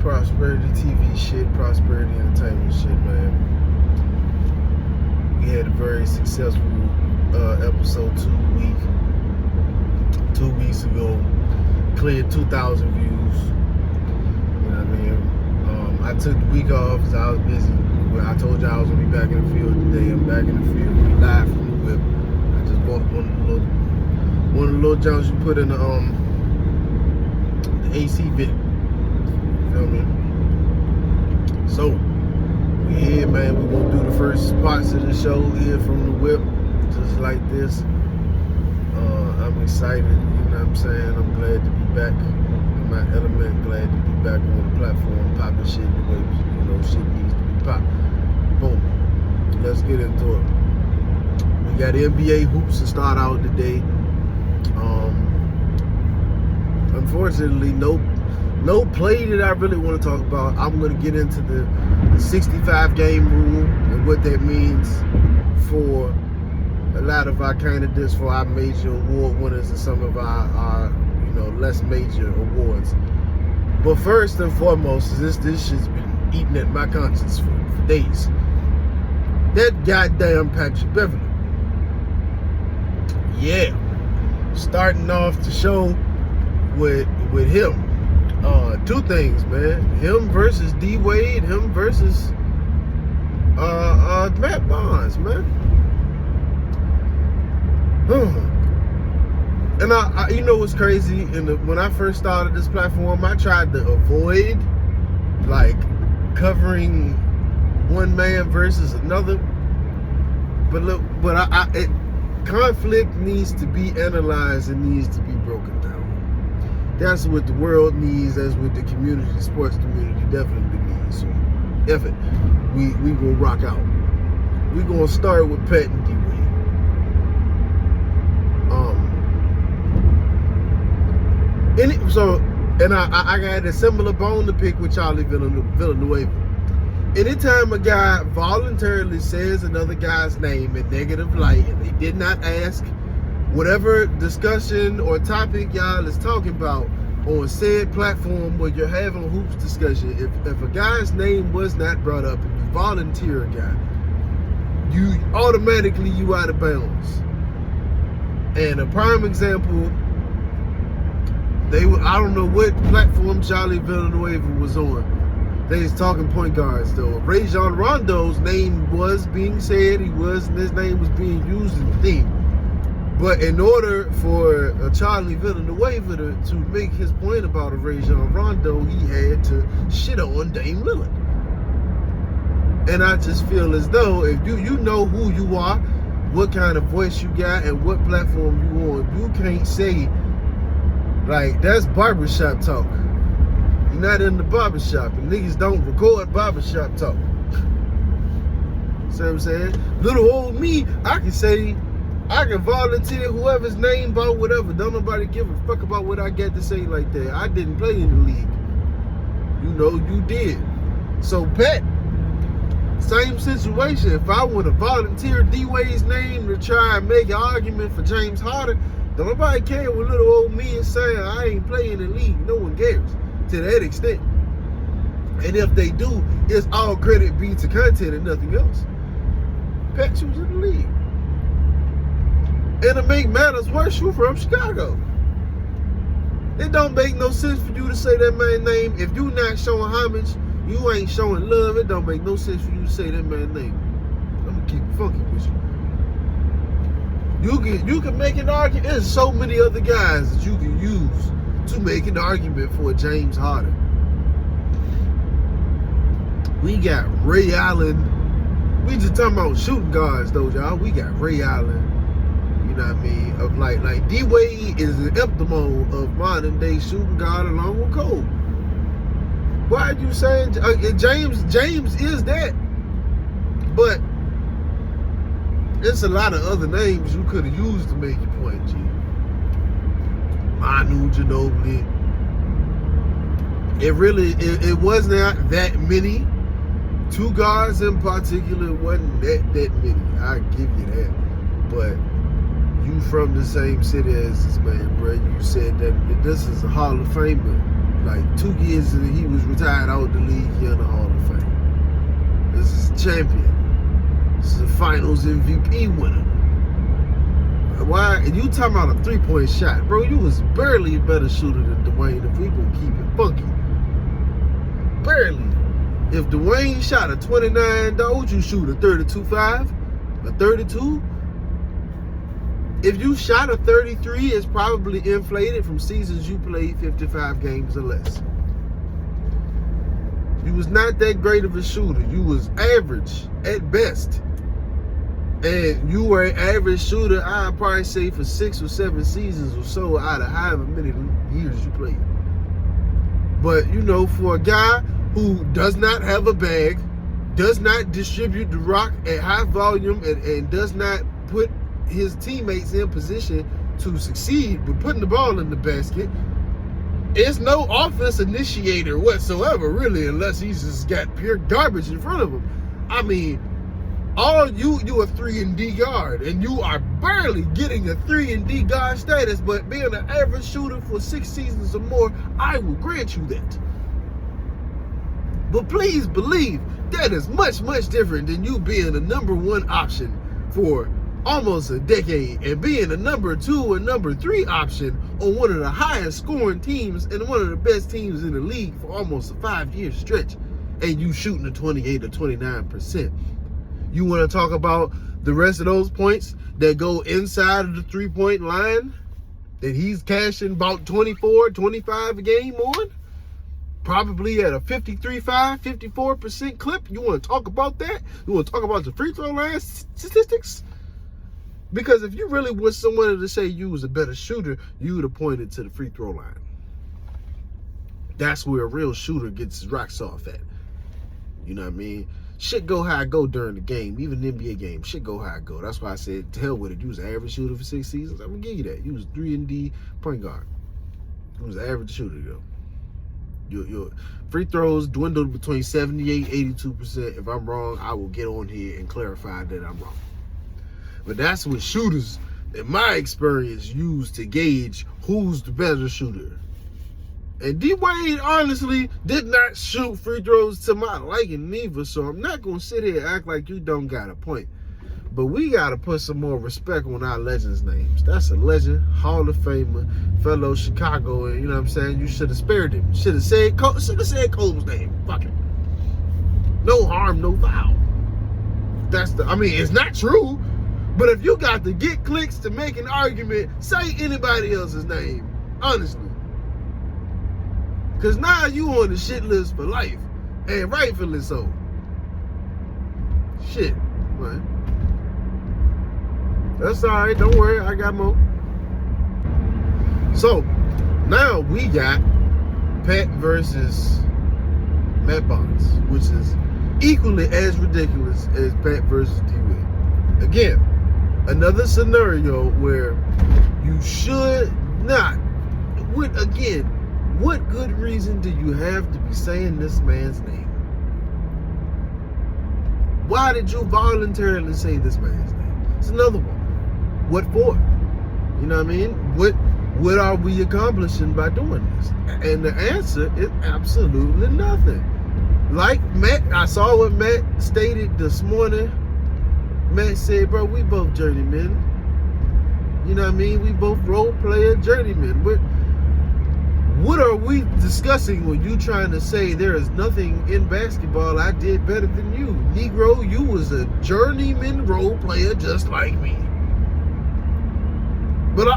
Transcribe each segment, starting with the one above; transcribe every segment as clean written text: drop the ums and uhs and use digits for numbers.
Prosperity TV shit, Prosperity Entertainment shit, man. We had a very successful episode 2 weeks ago. Cleared 2,000 views. You know what I mean? I took the week off because I was busy. I told you I was gonna be back in the field today. I'm back in the field. We live from the whip. I just bought one of the little jumps you put in the AC bit. You feel me? So we here, man. We're gonna do the first parts of the show here from the whip, just like this. I'm excited. You know what I'm saying? I'm glad to be back in my element. Glad to be back on the platform, popping shit the way shit needs to be popped. Boom. Let's get into it. We got NBA hoops to start out today. Unfortunately, no play that I really want to talk about. I'm going to get into the 65 game rule and what that means for a lot of our candidates for our major award winners and some of our less major awards. But first and foremost, this shit's been eating at my conscience for days. That goddamn Patrick Beverly. Yeah. Starting off the show with him. Two things, man. Him versus D Wade, him versus Matt Barnes, man. And I you know what's crazy? When I first started this platform, I tried to avoid covering one man versus another. But look, conflict needs to be analyzed and needs to be broken down. That's what the world needs. That's what the community, the sports community, definitely needs. So, F it, we gonna rock out. We gonna start with Pat and D Wade. I got a similar bone to pick with Charlie Villanueva. Anytime a guy voluntarily says another guy's name in negative light and they did not ask, whatever discussion or topic y'all is talking about on said platform where you're having a hoops discussion, if a guy's name was not brought up and you volunteer a guy, you automatically out of bounds. And a prime example, I don't know what platform Charlie Villanueva was on. They was talking point guards though. Rajon Rondo's name was being said. His name was being used in the theme. But in order for Charlie Villanueva to make his point about a Rajon Rondo, he had to shit on Dame Lillard. And I just feel as though if you know who you are, what kind of voice you got, and what platform you on, you can't say that's barbershop talk. You're not in the barbershop, and niggas don't record barbershop talk. See what I'm saying? Little old me, I can volunteer whoever's name about whatever. Don't nobody give a fuck about what I got to say like that. I didn't play in the league. You did. So Pat, same situation. If I want to volunteer D Wade's name to try and make an argument for James Harden, don't nobody care what little old me is saying. I ain't playing in the league. No one cares to that extent. And if they do, it's all credit be to content and nothing else. Pat, you was in the league. And to make matters worse, you from Chicago. It don't make no sense for you to say that man's name. If you not showing homage, you ain't showing love. It don't make no sense for you to say that man's name. I'm gonna keep it funky with you. You can make an argument. There's so many other guys that you can use to make an argument for James Harden. We got Ray Allen. We just talking about shooting guards though, y'all. We got Ray Allen. You know what I mean? Of like D Wade is the epitome of modern day shooting guard along with Cole. Why are you saying James is that? But there's a lot of other names you could have used to make your point, G. Manu Ginobili. It was not that many. Two guards in particular wasn't that many. I give you that. But you from the same city as this man, bro. You said that this is a Hall of Famer. like 2 years and he was retired out the league, he in the Hall of Fame. This is a champion. This is a Finals MVP winner. Why? And you talking about a 3-point shot, bro? You was barely a better shooter than Dwayne. If we gonna keep it funky, barely. If Dwayne shot a 29, would you shoot a 32.5, a 32? If you shot a 33, it's probably inflated from seasons you played 55 games or less. You was not that great of a shooter. You was average at best. And you were an average shooter, I'd probably say, for 6 or 7 seasons or so out of however many years you played. But, you know, for a guy who does not have a bag, does not distribute the rock at high volume, and does not put his teammates in position to succeed with putting the ball in the basket, it's no offense initiator whatsoever, really, unless he's just got pure garbage in front of him. I mean, you a 3-and-D guard, and you are barely getting a 3-and-D guard status, but being an average shooter for 6 seasons or more, I will grant you that. But please believe that is much, much different than you being a number 1 option for almost a decade and being a number 2 or number 3 option on one of the highest scoring teams and one of the best teams in the league for almost a 5-year stretch, and you shooting a 28 or 29%. You want to talk about the rest of those points that go inside of the 3-point line that he's cashing about 24, 25 a game on? Probably at a 53.5, 54% clip. You want to talk about that? You want to talk about the free throw line statistics? Because if you really want someone to say you was a better shooter, you would have pointed to the free throw line. That's where a real shooter gets his rocks off at. You know what I mean? Shit go how it go during the game, even the NBA game. Shit go how it go. That's why I said, to hell with it. You was an average shooter for 6 seasons. I'm going to give you that. You was 3-and-D point guard. You was an average shooter, though. Your free throws dwindled between 78 82%. If I'm wrong, I will get on here and clarify that I'm wrong. But that's what shooters, in my experience, use to gauge who's the better shooter. And D-Wade honestly did not shoot free throws to my liking neither, so I'm not going to sit here and act like you don't got a point. But we got to put some more respect on our legends' names. That's a legend, Hall of Famer, fellow Chicago, and you know what I'm saying? You should have spared him. Should have said Cole's name. Fuck it. No harm, no foul. It's not true, but if you got to get clicks to make an argument, say anybody else's name, honestly. Because now you on the shit list for life. And rightfully so. Shit, man. That's all right. Don't worry. I got more. So, now we got Pat versus Matt Barnes, which is equally as ridiculous as Pat versus D-Wade. Again, another scenario where you should not, what good reason do you have to be saying this man's name? Why did you voluntarily say this man's name? It's another one. What for? You know what I mean? What are we accomplishing by doing this? And the answer is absolutely nothing. Like Matt, I saw what Matt stated this morning. Matt said, bro, we both journeymen. You know what I mean? We both role player journeymen. What are we discussing when you trying to say there is nothing in basketball I did better than you? Negro, you was a journeyman role player just like me. But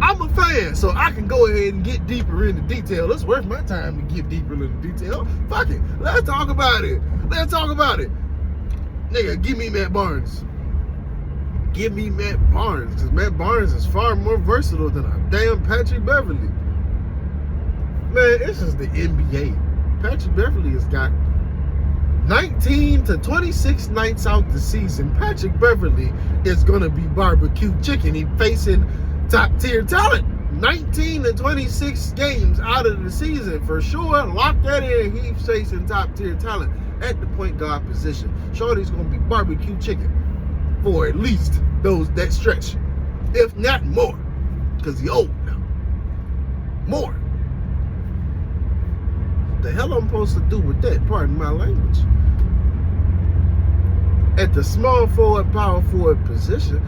I'm a fan, so I can go ahead and get deeper into detail. It's worth my time to get deeper into detail. Fuck it. Let's talk about it. Nigga, give me Matt Barnes. Give me Matt Barnes, because Matt Barnes is far more versatile than a damn Patrick Beverly. Man, this is the NBA. Patrick Beverly has got 19 to 26 nights out the season. Patrick Beverly is going to be barbecue chicken. He's facing top-tier talent. 19 to 26 games out of the season for sure. Lock that in. He's facing top-tier talent at the point guard position. Shorty's going to be barbecue chicken for at least that stretch, if not more, because he's old now. More. hell I'm supposed to do with that? Pardon my language. At the small forward, power forward position,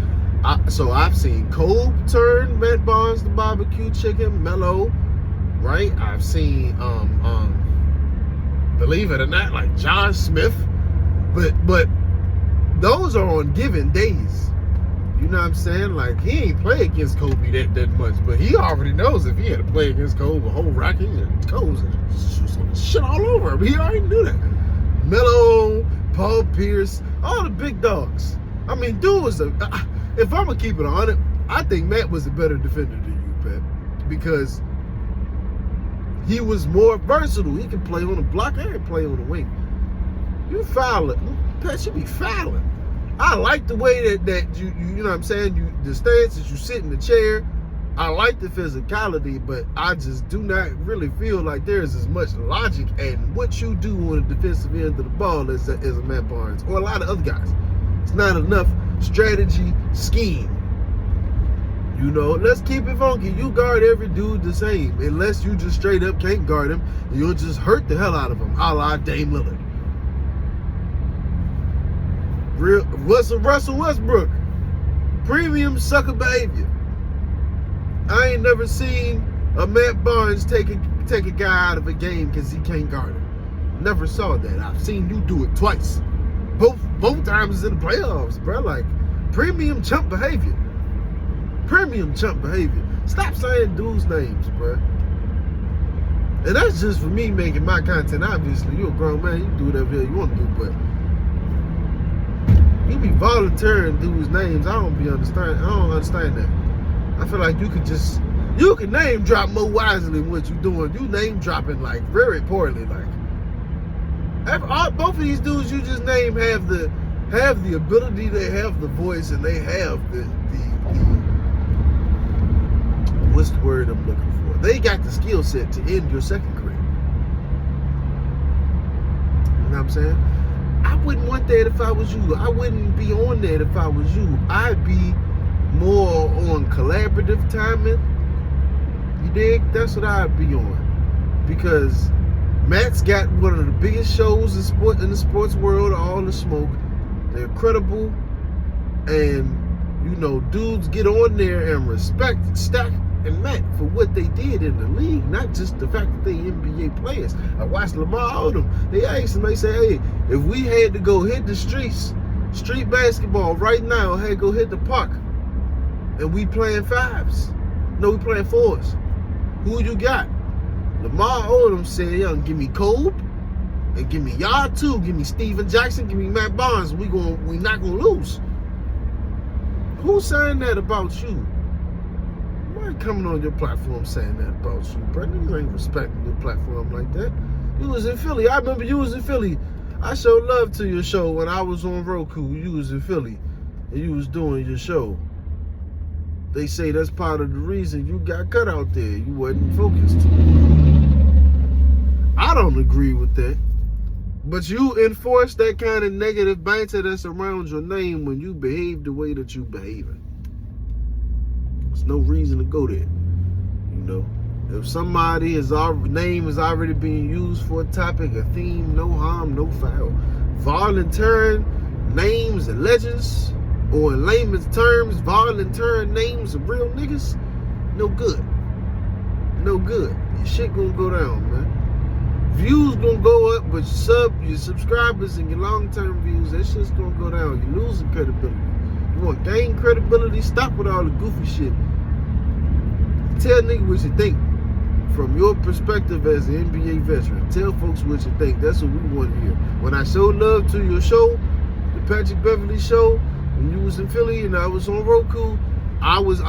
so I've seen Cole turn Matt Barnes the barbecue chicken, Mello, right? I've seen, believe it or not, like John Smith, but those are on given days. You know what I'm saying? Like, he ain't play against Kobe that much, but he already knows if he had to play against Kobe, a whole Rocky and Kobe's shit all over him. He already knew that. Melo, Paul Pierce, all the big dogs. I mean, dude was if I'm gonna keep it on it, I think Matt was a better defender than you, Pat, because he was more versatile. He can play on the block and play on the wing. You foul it, Pat. You be fouling. I like the way that you know what I'm saying, the stance that you sit in the chair. I like the physicality, but I just do not really feel like there's as much logic in what you do on the defensive end of the ball as a Matt Barnes or a lot of other guys. It's not enough strategy, scheme. You know, let's keep it funky. You guard every dude the same, unless you just straight up can't guard him. You'll just hurt the hell out of him, a la Dame Lillard. Russell Westbrook, premium sucker behavior. I ain't never seen a Matt Barnes take a guy out of a game because he can't guard him. Never saw that. I've seen you do it twice, both times in the playoffs, bro. Like, premium chump behavior. Premium chump behavior. Stop saying dudes' names, bro. And that's just for me making my content. Obviously, you're a grown man. You do whatever you want to do, but you be volunteering dudes' names. I don't understand that. I feel like you can name drop more wisely than what you're doing. You name dropping like very poorly. Like, both of these dudes you just named have the ability, they have the voice, and they have the what's the word I'm looking for? They got the skill set to end your second career. You know what I'm saying? I wouldn't want that if I was you. I wouldn't be on that if I was you. I'd be more on collaborative timing. You dig? That's what I'd be on. Because Matt's got one of the biggest shows in the sports world, All the Smoke. They're credible. And, you know, dudes get on there and respect Stack and Matt for what they did in the league, not just the fact that they NBA players. I watched Lamar Odom. They asked him, they say, hey, if we had to go hit the streets, street basketball right now, had to go hit the park, and we playing fives. No, we playing fours. Who you got? Lamar Odom said, young, give me Kobe, and give me y'all too. Give me Steven Jackson, give me Matt Barnes. We not gonna lose. Who's saying that about you? Why coming on your platform saying that about you, Brendan? You ain't respecting your platform like that. You was in Philly. I remember you was in Philly. I showed love to your show when I was on Roku. You was in Philly, and you was doing your show. They say that's part of the reason you got cut out there. You wasn't focused. I don't agree with that. But you enforce that kind of negative banter that's around your name when you behave the way that you behaving. There's no reason to go there. You know, if somebody's name is already being used for a topic, a theme, no harm, no foul. Volunteering names and legends, or in layman's terms, volunteering names of real niggas, no good. No good. Your shit gonna go down, man. Views gonna go up, but your subscribers and your long-term views, that shit's gonna go down. You're losing credibility. You want to gain credibility? Stop with all the goofy shit. Tell niggas what you think from your perspective as an NBA veteran. Tell folks what you think. That's what we want to hear. When I showed love to your show, the Patrick Beverly show, when you was in Philly and I was on Roku, I was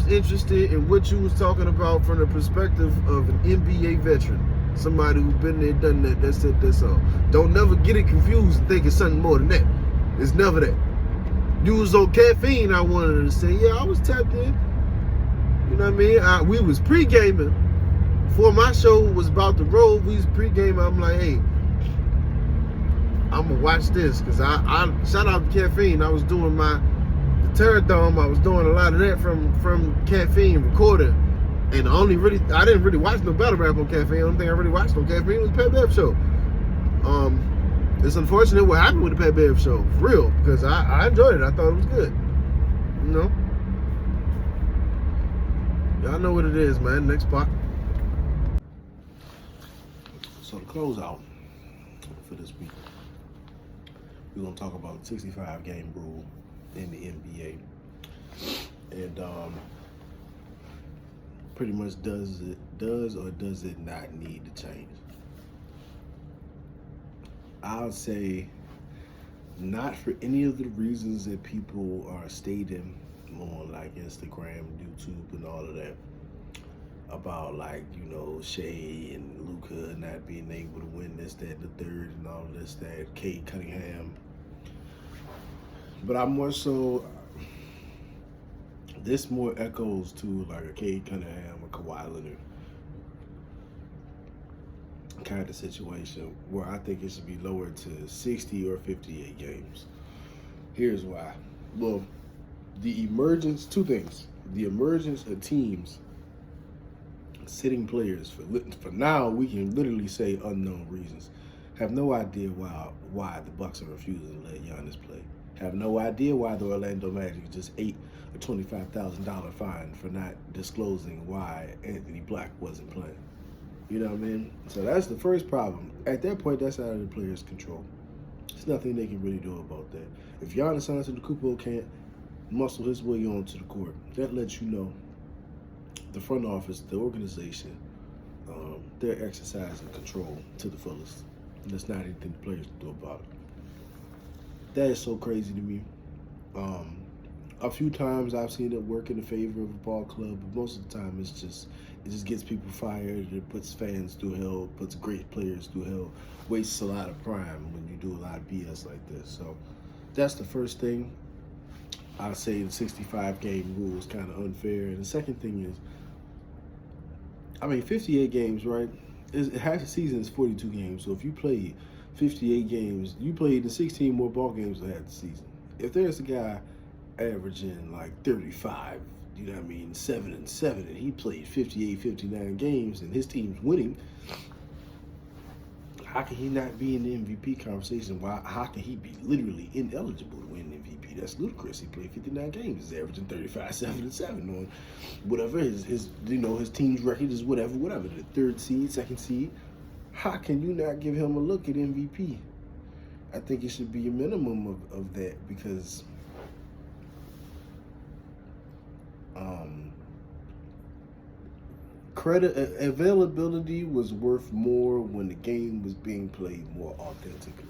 interested in what you was talking about from the perspective of an NBA veteran. Somebody who's been there, done that. That's it, that's all. Don't never get it confused and think it's something more than that. It's never that. You was on caffeine, I wanted to say, yeah, I was tapped in. You know what I mean? We was pre-gaming. Before my show was about to roll, we was pre-gaming. I'm like, hey, I'm going to watch this. Because I shout out to caffeine. I was doing the Terradome. I was doing a lot of that from caffeine, recording. And I didn't really watch no battle rap on Caffeine. The only thing I really watched on Caffeine was the Pat Bev show. It's unfortunate what happened with the Pat Bev show, for real, because I enjoyed it. I thought it was good. You know? Y'all know what it is, man. Next part. So to close out for this week, we're going to talk about the 65 game rule in the NBA. And pretty much does or does it not need to change? I'll say not for any of the reasons that people are stating on like Instagram, YouTube, and all of that about, like, you know, Shea and Luka not being able to win this, that, and the third, and all of this, that, Cade Cunningham. But I'm more so, this more echoes to like a Cade Cunningham or Kawhi Leonard kind of situation, where I think it should be lowered to 60 or 58 games. Here's why. Well, two things. The emergence of teams sitting players for now, we can literally say unknown reasons. Have no idea why the Bucks are refusing to let Giannis play. Have no idea why the Orlando Magic just ate a $25,000 fine for not disclosing why Anthony Black wasn't playing. You know what I mean? So that's the first problem. At that point, that's out of the player's control. There's nothing they can really do about that. If Giannis Antetokounmpo can't muscle his way onto the court, that lets you know the front office, the organization, they're exercising control to the fullest. And there's not anything the players can do about it. That is so crazy to me. A few times I've seen it work in the favor of a ball club, but most of the time it just gets people fired. It puts fans through hell, puts great players through hell, wastes a lot of prime when you do a lot of BS like this. So that's the first thing. I say the 65 game rule is kind of unfair. And the second thing is, 58 games, right? Half the season is 42 games. So if you played 58 games, you played the 16 more ball games than half the season. If there's a guy averaging like 35, 7-7, and he played 58, 59 games and his team's winning, how can he not be in the MVP conversation? How can he be literally ineligible to win MVP? That's ludicrous. He played 59 games. He's averaging 35, 7-7 on whatever his team's record is, whatever, the third seed, second seed. How can you not give him a look at MVP? I think it should be a minimum of that, because credit availability was worth more when the game was being played more authentically.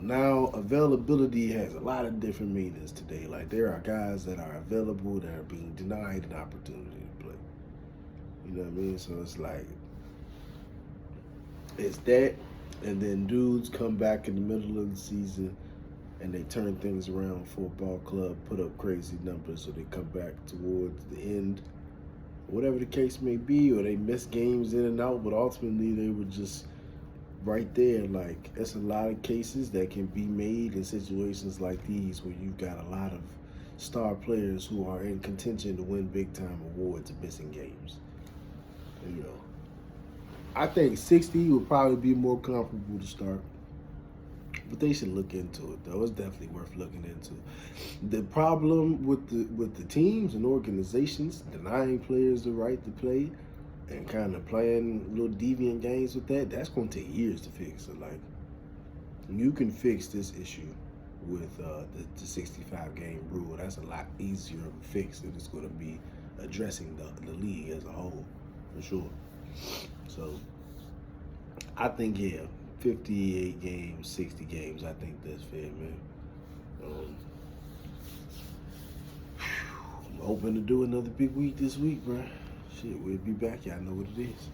Now availability has a lot of different meanings today. Like, there are guys that are available that are being denied an opportunity to play. You know what I mean? So it's like, it's that, and then dudes come back in the middle of the season and they turn things around for a ball club, put up crazy numbers, so they come back towards the end, whatever the case may be, or they miss games in and out, but ultimately they were just right there. Like, it's a lot of cases that can be made in situations like these, where you've got a lot of star players who are in contention to win big-time awards and missing games. I think 60 would probably be more comfortable to start. But they should look into it, though. It's definitely worth looking into. The problem with the teams and organizations denying players the right to play and kind of playing little deviant games with that's going to take years to fix. So, like, you can fix this issue with the 65 game rule. That's a lot easier of a fix than it's going to be addressing the league as a whole, for sure. So, I think, 58 games, 60 games, I think that's fair, man. I'm hoping to do another big week this week, bro. Shit, we'll be back. Y'all know what it is.